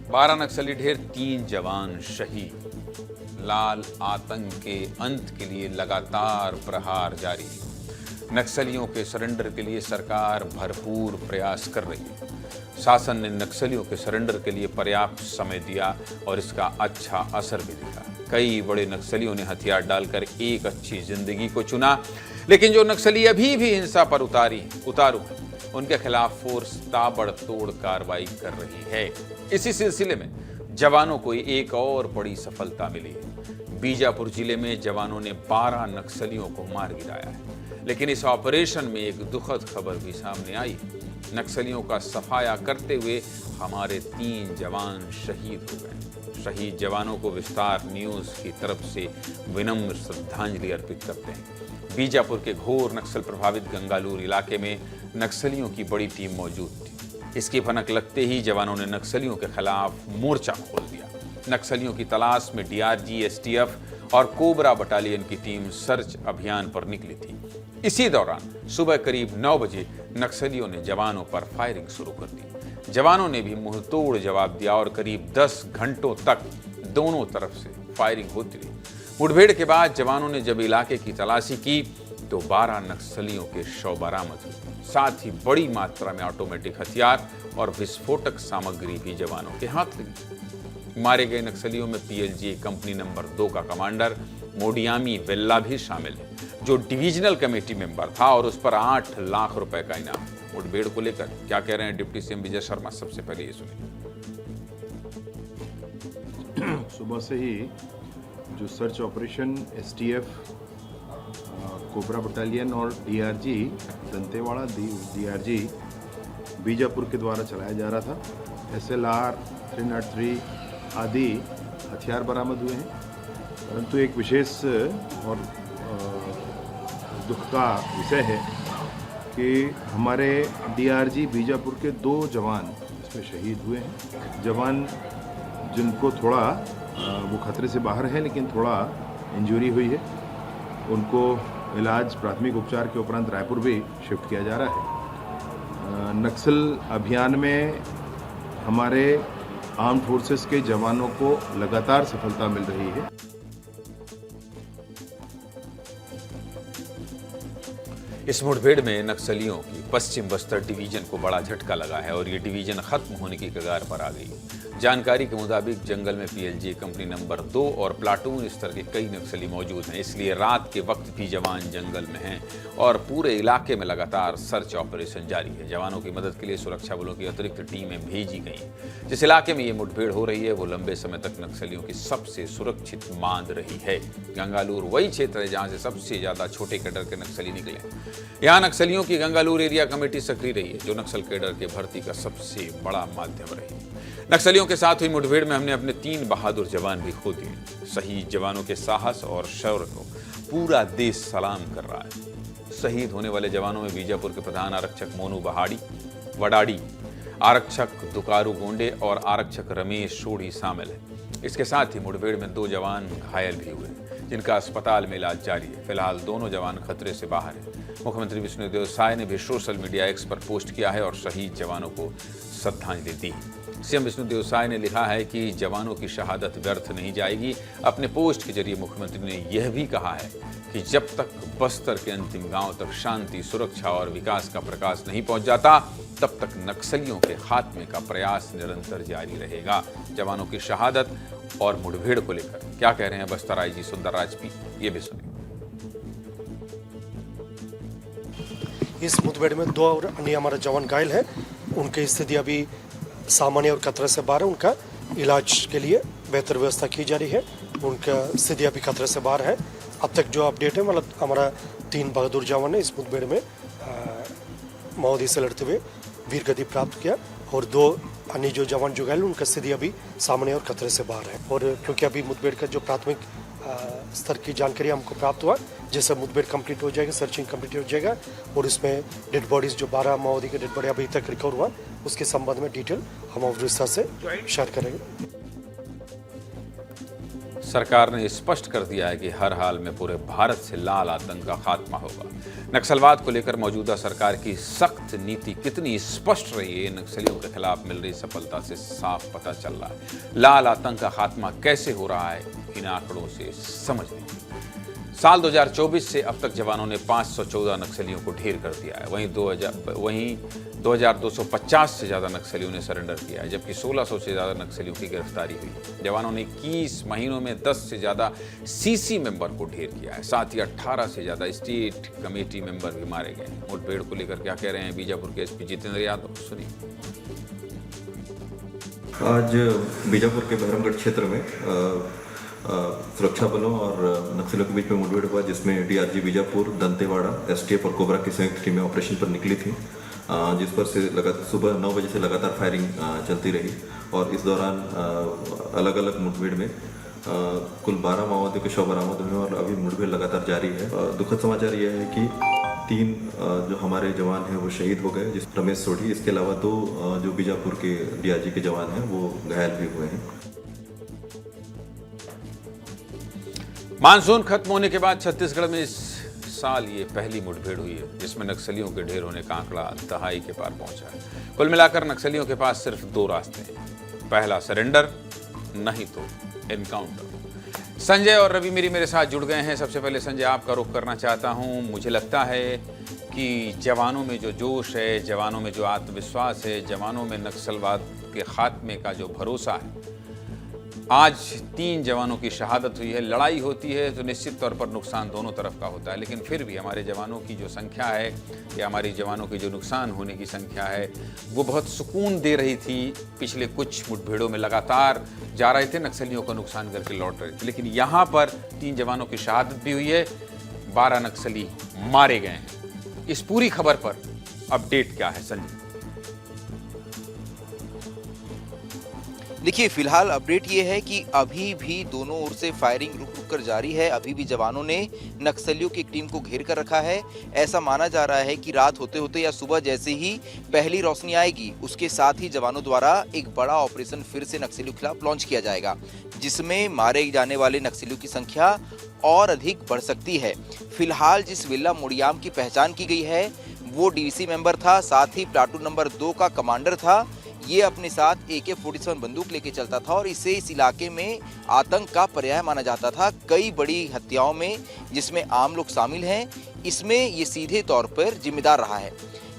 12 नक्सली ढेर, 3 जवान शहीद। लाल आतंक के अंत के लिए लगातार प्रहार जारी। नक्सलियों के सरेंडर के लिए सरकार भरपूर प्रयास कर रही है। शासन ने नक्सलियों के सरेंडर के लिए पर्याप्त समय दिया और इसका अच्छा असर भी दिखा। कई बड़े नक्सलियों ने हथियार डालकर एक अच्छी जिंदगी को चुना, लेकिन जो नक्सली अभी भी हिंसा पर उतारू हैं, उनके खिलाफ फोर्स ताबड़तोड़ कार्रवाई कर रही है। इसी सिलसिले में जवानों को एक और बड़ी सफलता मिली है। बीजापुर जिले में जवानों ने 12 नक्सलियों को मार गिराया है, लेकिन इस ऑपरेशन में एक दुखद खबर भी सामने आई है। नक्सलियों का सफाया करते हुए हमारे 3 जवान शहीद हो गए। शहीद जवानों को विस्तार न्यूज की तरफ से विनम्र श्रद्धांजलि अर्पित करते हैं। बीजापुर के घोर नक्सल प्रभावित गंगालूर इलाके में नक्सलियों की बड़ी टीम मौजूद थी। इसकी भनक लगते ही जवानों ने नक्सलियों के खिलाफ मोर्चा खोल दिया। नक्सलियों की तलाश में डीआरजी, एसटीएफ और कोबरा बटालियन की टीम सर्च अभियान पर निकली थी। इसी दौरान सुबह करीब 9 बजे नक्सलियों ने जवानों पर फायरिंग शुरू कर दी। जवानों ने भी मुंहतोड़ जवाब दिया और करीब 10 घंटों तक दोनों तरफ से फायरिंग होती रही। मुठभेड़ के बाद जवानों ने जब इलाके की तलाशी की तो 12 नक्सलियों के शव बरामद हुए। साथ ही बड़ी मात्रा में ऑटोमेटिक हथियार और विस्फोटक सामग्री भी जवानों के हाथ लगी। मारे गए नक्सलियों में पीएलजी कंपनी नंबर 2 का कमांडर मोडियामी वेल्ला भी शामिल है, जो डिविजनल कमेटी मेंबर था और उस पर 8 लाख रुपए का इनाम। मुठभेड़ को लेकर क्या कह रहे हैं डिप्टी सीएम विजय शर्मा, सबसे पहले ये सुनिए। सुबह से ही जो search operation STF, cobra battalion और डीआरजी दंतेवाड़ा डीआरजी बीजापुर के द्वारा चलाया जा रहा था। एसएलआर 303 आदि हथियार बरामद हुए हैं, परंतु एक विशेष और दुख का विषय है कि हमारे डीआरजी बीजापुर के 2 जवान इसमें शहीद हुए हैं। जवान जिनको थोड़ा वो खतरे से बाहर है, लेकिन थोड़ा इंजरी हुई है, उनको इलाज प्राथमिक उपचार के उपरांत रायपुर भी शिफ्ट किया जा रहा है। नक्सल अभियान में हमारे आर्म फोर्सेस के जवानों को लगातार सफलता मिल रही है। इस मुठभेड़ में नक्सलियों की पश्चिम बस्तर डिवीजन को बड़ा झटका लगा है और ये डिवीजन खत्म होने की कगार पर आ गई। जानकारी के मुताबिक जंगल में पीएलजी कंपनी नंबर 2 और प्लाटून स्तर के कई नक्सली मौजूद हैं, इसलिए रात के वक्त भी जवान जंगल में हैं और पूरे इलाके में लगातार सर्च ऑपरेशन जारी है। जवानों की मदद के लिए सुरक्षा बलों की अतिरिक्त टीमें भेजी गई। जिस इलाके में ये मुठभेड़ हो रही है वो लंबे समय तक नक्सलियों की सबसे सुरक्षित मांद रही है। गंगालूर वही क्षेत्र है जहां से सबसे ज्यादा छोटे कैडर के नक्सली निकले। यहाँ नक्सलियों की गंगालूर एरिया कमेटी सक्रिय रही है, जो नक्सल कैडर के भर्ती का सबसे बड़ा माध्यम रही। नक्सलियों के साथ हुई मुठभेड़ में हमने अपने 3 बहादुर जवान भी खो दिए। शहीद जवानों के साहस और शौर्य को पूरा देश सलाम कर रहा है। शहीद होने वाले जवानों में बीजापुर के प्रधान आरक्षक मोनू वडाड़ी, आरक्षक दुकारू गोंडे और आरक्षक रमेश सोढ़ी शामिल है। इसके साथ ही मुठभेड़ में 2 जवान घायल भी हुए, जिनका अस्पताल में इलाज जारी है। फिलहाल दोनों जवान खतरे से बाहर हैं। मुख्यमंत्री विष्णुदेव साय ने भी सोशल मीडिया एक्स पर पोस्ट किया है और शहीद जवानों को श्रद्धांजलि दी। सीएम विष्णुदेव साय ने लिखा है कि जवानों की शहादत व्यर्थ नहीं जाएगी। अपने पोस्ट के जरिए मुख्यमंत्री ने यह भी कहा है कि जब तक बस्तर के अंतिम गांव तक शांति, सुरक्षा और विकास का प्रकाश नहीं पहुंच जाता, तब तक नक्सलियों के खात्मे का प्रयास निरंतर जारी रहेगा। जवानों की शहादत और मुठभेड़ को लेकर क्या कह रहे हैं बस्तर आईजी सुंदर राजपी, ये भी सुनिए। इस मुठभेड़ में 2 और अन्य हमारे जवान घायल हैं। उनकी स्थिति अभी सामान्य और खतरे से बाहर है। उनका इलाज के लिए बेहतर व्यवस्था की जा रही है। उनका स्थिति अभी खतरे से बाहर है। अब तक जो अपडेट है, मतलब हमारा 3 बहादुर जवान ने इस मुठभेड़ में माओवादी से लड़ते हुए वीर गति प्राप्त किया और 2 अन्य जो जवान जो घायल, उनका स्थिति अभी सामान्य और खतरे से बाहर है। और क्योंकि अभी मुठभेड़ का जो प्राथमिक स्तर की जानकारी हमको प्राप्त हुआ, जैसे मुठभेड़ कंप्लीट हो जाएगा, सर्चिंग कंप्लीट हो जाएगा और इसमें डेड बॉडीज जो 12 माओवादी के डेड बॉडी अभी तक रिकवर हुआ, उसके संबंध में डिटेल हम विस्तार से शेयर करेंगे। सरकार ने स्पष्ट कर दिया है कि हर हाल में पूरे भारत से लाल आतंक का खात्मा होगा। नक्सलवाद को लेकर मौजूदा सरकार की सख्त नीति कितनी स्पष्ट रही है, नक्सलियों के खिलाफ मिल रही सफलता से साफ पता चल रहा है। लाल आतंक का खात्मा कैसे हो रहा है, इन आंकड़ों से समझ लीजिए। साल 2024 से अब तक जवानों ने 514 नक्सलियों को ढेर कर दिया है। वहीं 2250 से ज़्यादा नक्सलियों ने सरेंडर किया है, जबकि 1600 से ज़्यादा नक्सलियों की गिरफ्तारी हुई। जवानों ने 21 महीनों में 10 से ज़्यादा सीसी मेंबर को ढेर किया है। साथ ही 18 से ज़्यादा स्टेट कमेटी मेंबर भी मारे गए। मुठभेड़ को लेकर क्या कह रहे हैं बीजापुर के एसपी जितेंद्र यादव, सुनिए। आज बीजापुर के बहरमगढ़ क्षेत्र में सुरक्षा बलों और नक्सलियों के बीच में मुठभेड़ हुआ, जिसमें डीआरजी बीजापुर, दंतेवाड़ा, एसटीएफ और कोबरा की संयुक्त टीमें ऑपरेशन पर निकली थी, जिस पर से सुबह 9 बजे से लगातार फायरिंग चलती रही। और इस दौरान अलग अलग मुठभेड़ में कुल 12 माओवादियों के शव बरामद हुए और अभी मुठभेड़ लगातार जारी है। दुखद समाचार यह है कि 3 जो हमारे जवान हैं वो शहीद हो गए, जिस रमेश सोढ़ी। इसके अलावा 2 जो बीजापुर के डीआरजी के जवान हैं वो घायल भी हुए हैं। मानसून खत्म होने के बाद छत्तीसगढ़ में इस साल ये पहली मुठभेड़ हुई है, जिसमें नक्सलियों के ढेर होने का आंकड़ा दहाई के पार पहुंचा है। कुल मिलाकर नक्सलियों के पास सिर्फ 2 रास्ते हैं, पहला सरेंडर, नहीं तो एनकाउंटर। संजय और रवि मेरे साथ जुड़ गए हैं। सबसे पहले संजय, आपका रुख करना चाहता हूं। मुझे लगता है कि जवानों में जो जोश है, जवानों में जो आत्मविश्वास है, जवानों में नक्सलवाद के खात्मे का जो भरोसा है, आज 3 जवानों की शहादत हुई है। लड़ाई होती है तो निश्चित तौर पर नुकसान दोनों तरफ का होता है, लेकिन फिर भी हमारे जवानों की जो संख्या है या हमारे जवानों की जो नुकसान होने की संख्या है वो बहुत सुकून दे रही थी। पिछले कुछ मुठभेड़ों में लगातार जा रहे थे, नक्सलियों का नुकसान करके लौट रहे थे, लेकिन यहाँ पर 3 जवानों की शहादत भी हुई है, 12 नक्सली मारे गए हैं। इस पूरी खबर पर अपडेट क्या है संजय? देखिए, फिलहाल अपडेट ये है कि अभी भी दोनों ओर से फायरिंग रुक रुक कर जारी है। अभी भी जवानों ने नक्सलियों की एक टीम को घेर कर रखा है। ऐसा माना जा रहा है कि रात होते होते या सुबह जैसे ही पहली रोशनी आएगी, उसके साथ ही जवानों द्वारा एक बड़ा ऑपरेशन फिर से नक्सलियों के खिलाफ लॉन्च किया जाएगा, जिसमें मारे जाने वाले नक्सलियों की संख्या और अधिक बढ़ सकती है। फिलहाल जिस विल्ला मुड़ियाम की पहचान की गई है वो डीवीसी मेंबर था, साथ ही प्लाटून नंबर 2 का कमांडर था। ये अपने साथ AK-47 बंदूक लेके चलता था और इसे इस इलाके में आतंक का पर्याय माना जाता था। कई बड़ी हत्याओं में, जिसमें आम लोग शामिल हैं, इसमें ये सीधे तौर पर जिम्मेदार रहा है,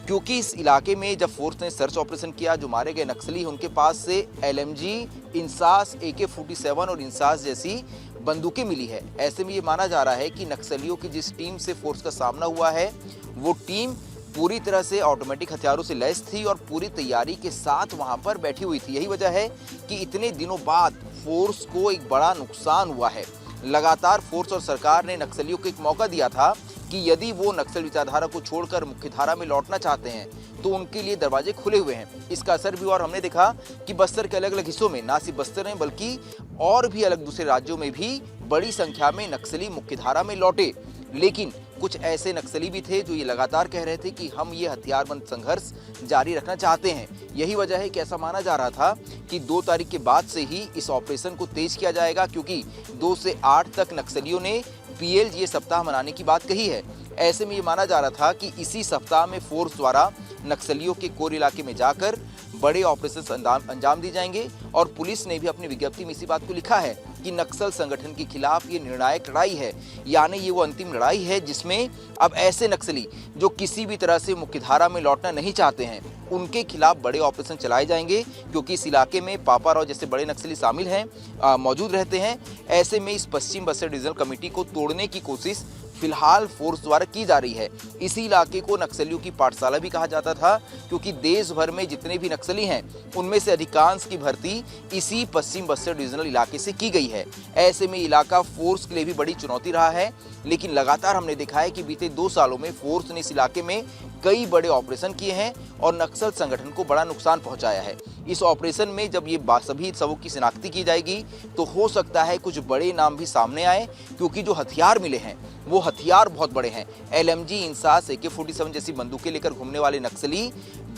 क्योंकि इस इलाके में जब फोर्स ने सर्च ऑपरेशन किया, जो मारे गए नक्सली उनके पास से LMG, इंसास, AK-47 और इंसास जैसी बंदूकें मिली है। ऐसे में ये माना जा रहा है कि नक्सलियों की जिस टीम से फोर्स का सामना हुआ है वो टीम पूरी तरह से ऑटोमेटिक हथियारों से लैस थी और पूरी तैयारी के साथ वहां पर बैठी हुई थी। यही वजह है कि इतने दिनों बाद फोर्स को एक बड़ा नुकसान हुआ है। लगातार फोर्स और सरकार ने नक्सलियों को एक मौका दिया था कि यदि वो नक्सल विचारधारा को छोड़कर मुख्यधारा में लौटना चाहते हैं तो उनके लिए दरवाजे खुले हुए हैं। इसका असर भी, और हमने देखा कि बस्तर के अलग अलग हिस्सों में, ना सिर्फ बस्तर में बल्कि और भी अलग दूसरे राज्यों में भी बड़ी संख्या में नक्सली मुख्यधारा में लौटे। लेकिन कुछ ऐसे नक्सली भी थे जो ये लगातार कह रहे थे कि हम ये हथियारबंद संघर्ष जारी रखना चाहते हैं। यही वजह है कि ऐसा माना जा रहा था कि 2 तारीख के बाद से ही इस ऑपरेशन को तेज किया जाएगा, क्योंकि 2 से 8 तक नक्सलियों ने PLGA सप्ताह मनाने की बात कही है। ऐसे में ये माना जा रहा था कि इसी सप्ताह में फोर्स द्वारा नक्सलियों के कोर इलाके में जाकर बड़े ऑपरेशन अंजाम दिए जाएंगे। और पुलिस ने भी अपनी विज्ञप्ति में इसी बात को लिखा है कि नक्सल संगठन के खिलाफ ये निर्णायक लड़ाई है, यानी ये वो अंतिम लड़ाई है जिसमें अब ऐसे नक्सली जो किसी भी तरह से मुख्यधारा में लौटना नहीं चाहते हैं, उनके खिलाफ बड़े ऑपरेशन चलाए जाएंगे, क्योंकि इस इलाके में पापा राव जैसे बड़े नक्सली शामिल हैं, मौजूद रहते हैं। ऐसे में इस पश्चिम बस्तर डिवीजनल कमेटी को तोड़ने की कोशिश फिलहाल फोर्स द्वारा की जा रही है। इसी इलाके को नक्सलियों की पाठशाला भी कहा जाता था, क्योंकि देश भर में जितने भी नक्सली हैं उनमें से अधिकांश की भर्ती इसी पश्चिम बस्तर डिवीजनल इलाके से की गई है। ऐसे में इलाका फोर्स के लिए भी बड़ी चुनौती रहा है, लेकिन लगातार हमने देखा है कि बीते 2 सालों में फोर्स ने इस इलाके में कई बड़े ऑपरेशन किए हैं और नक्सल संगठन को बड़ा नुकसान पहुंचाया है। इस ऑपरेशन में जब ये सभी सबों की शिनाख्ती की जाएगी तो हो सकता है कुछ बड़े नाम भी सामने आए, क्योंकि जो हथियार मिले हैं वो हथियार बहुत बड़े हैं। LMG, इंसास, AK-47 जैसी बंदूकें लेकर घूमने वाले नक्सली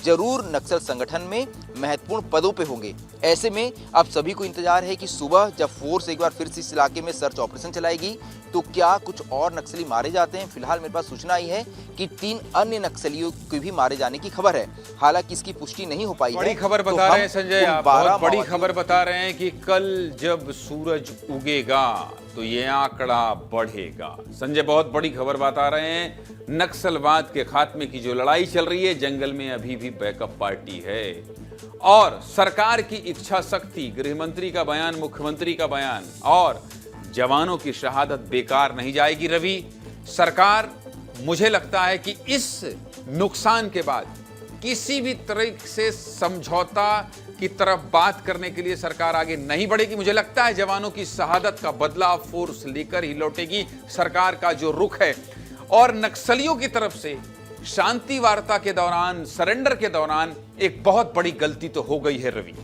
जरूर नक्सल संगठन में महत्वपूर्ण पदों पे होंगे। ऐसे में अब सभी को इंतजार है कि सुबह जब फोर्स एक बार फिर से इस इलाके में सर्च ऑपरेशन चलाएगी तो क्या कुछ और नक्सली मारे जाते हैं। फिलहाल मेरे पास सूचना आई है कि 3 अन्य नक्सलियों के भी मारे जाने की खबर है, हालांकि इसकी पुष्टि नहीं हो पाई है। बड़ी खबर बता रहे हैं संजय, आप बहुत बड़ी खबर बता रहे हैं कि कल जब सूरज उगेगा तो ये आंकड़ा बढ़ेगा। संजय बहुत बड़ी खबर बता रहे हैं। नक्सलवाद के खात्मे की जो लड़ाई चल रही है, जंगल में अभी भी बैकअप पार्टी है और सरकार की इच्छा शक्ति, गृह मंत्री का बयान, मुख्यमंत्री का बयान और जवानों की शहादत बेकार नहीं जाएगी। रवि, सरकार मुझे लगता है कि इस नुकसान के बाद किसी भी तरह से समझौता की तरफ बात करने के लिए सरकार आगे नहीं बढ़ेगी। मुझे लगता है जवानों की शहादत का बदला फोर्स लेकर ही लौटेगी। सरकार का जो रुख है और नक्सलियों की तरफ से शांति वार्ता के दौरान, सरेंडर के दौरान एक बहुत बड़ी गलती तो हो गई है। रवि,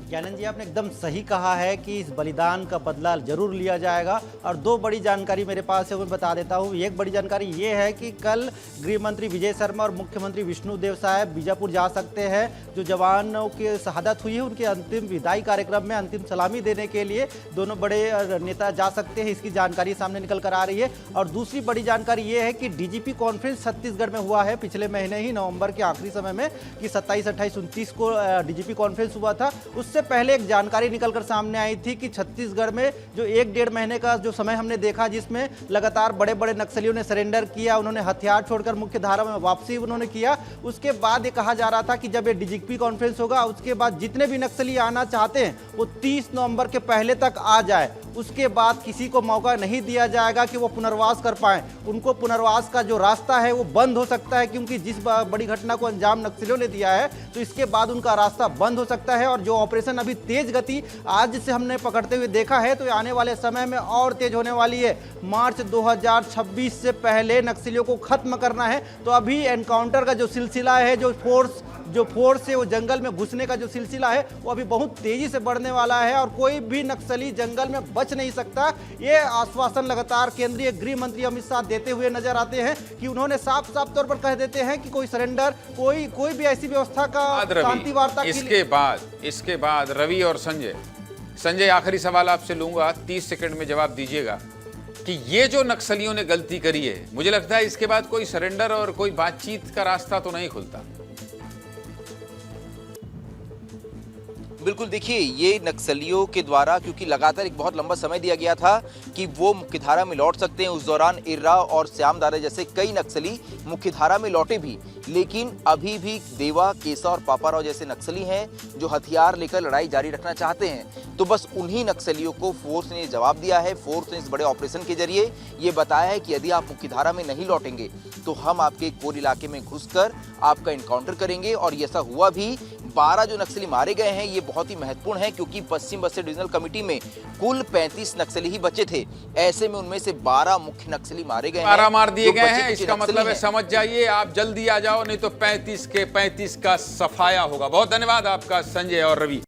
ज्ञानंद जी, आपने एकदम सही कहा है कि इस बलिदान का बदला जरूर लिया जाएगा। और 2 बड़ी जानकारी मेरे पास है, वो बता देता हूँ। एक बड़ी जानकारी ये है कि कल गृह मंत्री विजय शर्मा और मुख्यमंत्री विष्णुदेव साहब बीजापुर जा सकते हैं। जो जवानों की शहादत हुई है उनके अंतिम विदाई कार्यक्रम में अंतिम सलामी देने के लिए दोनों बड़े नेता जा सकते हैं, इसकी जानकारी सामने निकल कर आ रही है। और दूसरी बड़ी जानकारी ये है कि डीजीपी कॉन्फ्रेंस छत्तीसगढ़ में हुआ है पिछले महीने ही, नवंबर के आखिरी समय में, कि 27, 28, 29 को डीजीपी कॉन्फ्रेंस हुआ था। उससे पहले एक जानकारी निकलकर सामने आई थी कि छत्तीसगढ़ में जो 1-1.5 महीने का जो समय हमने देखा, जिसमें लगातार बड़े बड़े नक्सलियों ने सरेंडर किया, उन्होंने हथियार छोड़कर मुख्य धारा में वापसी उन्होंने किया। उसके बाद ये कहा जा रहा था कि जब ये डीजीपी कॉन्फ्रेंस होगा उसके बाद जितने भी नक्सली आना चाहते हैं वो 30 नवंबर के पहले तक आ जाए। उसके बाद किसी को मौका नहीं दिया जाएगा कि वो पुनर्वास कर पाएं। उनको पुनर्वास का जो रास्ता है वो बंद हो सकता है, क्योंकि जिस बड़ी घटना को अंजाम नक्सलियों ने दिया है तो इसके बाद उनका रास्ता बंद हो सकता है। और जो ऑपरेशन अभी तेज गति आज से हमने पकड़ते हुए देखा है तो आने वाले समय में और तेज होने वाली है। मार्च 2026 से पहले नक्सलियों को खत्म करना है। तो अभी एनकाउंटर का जो सिलसिला है, जो फोर्स से वो जंगल में घुसने का जो सिलसिला है वो अभी बहुत तेजी से बढ़ने वाला है और कोई भी नक्सली जंगल में बच नहीं सकता। ये आश्वासन लगातार केंद्रीय गृह मंत्री अमित शाह देते हुए नजर आते हैं कि उन्होंने साफ साफ तौर पर कह देते हैं कि कोई सरेंडर, कोई भी ऐसी व्यवस्था का शांति वार्ता इसके बाद रवि और संजय आखिरी सवाल आपसे लूंगा, 30 सेकंड में जवाब दीजिएगा कि ये जो नक्सलियों ने गलती करी है, मुझे लगता है इसके बाद कोई सरेंडर और कोई बातचीत का रास्ता तो नहीं खुलता। बिल्कुल, देखिए ये नक्सलियों के द्वारा, क्योंकि लगातार एक बहुत लंबा समय दिया गया था कि वो मुख्यधारा में लौट सकते हैं। उस दौरान इर्रा और श्याम दारे जैसे कई नक्सली मुख्यधारा में लौटे भी, लेकिन अभी भी देवा, केसा और पापाराव जैसे नक्सली हैं जो हथियार लेकर लड़ाई जारी रखना चाहते हैं। तो बस उन्हीं नक्सलियों को फोर्स ने जवाब दिया है। फोर्स ने इस बड़े ऑपरेशन के जरिए ये बताया है कि यदि आप मुख्यधारा में नहीं लौटेंगे तो हम आपके कोर इलाके में घुसकर आपका इनकाउंटर करेंगे। और ऐसा हुआ भी। 12 जो नक्सली मारे गए हैं ये बहुत ही महत्वपूर्ण है, क्योंकि पश्चिम बस्तर डिविजनल कमेटी में कुल 35 नक्सली ही बचे थे। ऐसे में उनमें से 12 मुख्य नक्सली मारे गए, 12 मार दिए गए हैं। इसका मतलब है, समझ जाइए, आप जल्दी आ जाओ, नहीं तो 35 के 35 का सफाया होगा। बहुत धन्यवाद आपका संजय और रवि।